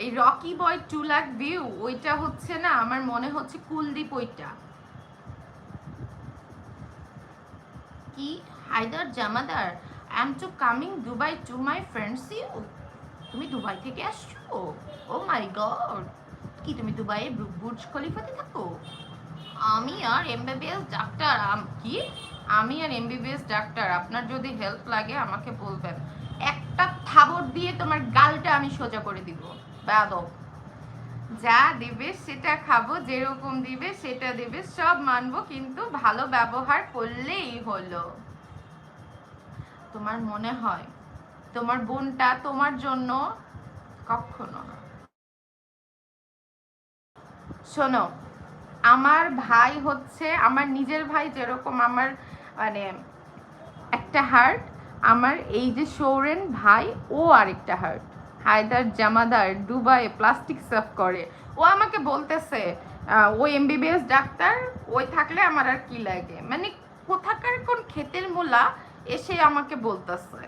এই রকি বয় 2 লাখ ভিউ ওইটা হচ্ছে না, আমার মনে হচ্ছে কুলদীপ ওইটা কি। Haidar Jamadar, I am to coming Dubai to my friends you. তুমি দুবাই থেকে আসছো? ও মাই গড, কি তুমি দুবাইয়ে বুর্জ খলিফাতে থাকো? আমি আর এমবিবিএস ডাক্তার। কি? আমি আর এমবিবিএস ডাক্তার, আপনার যদি হেল্প লাগে আমাকে বলবেন, একটা থাবড় দিয়ে তোমার গালটা আমি সোজা করে দিব। বেয়াদব, যা দিবে সেটা খাবো, যেরকম দিবে সেটা দিবে, সব মানবো, কিন্তু ভালো ব্যবহার করলেই হলো। তোমার মনে হয় তোমার বোনটা তোমার জন্য? কখনো না। শোনো, আমার ভাই হচ্ছে আমার নিজের ভাই, যেরকম আমার মানে একটা হার্ট, আমার এই যে সৌরেন ভাই ও আরেকটা হার্ট। হায়দার জামাদার দুবাইয়ে প্লাস্টিক সার্ভ করে, ও আমাকে বলতেছে ও এমবিবিএস ডাক্তার, ওই থাকলে আমার আর কি লাগে, মানে কোথাকার কোন ক্ষেতের মূলা এসে আমাকে বলতেছে।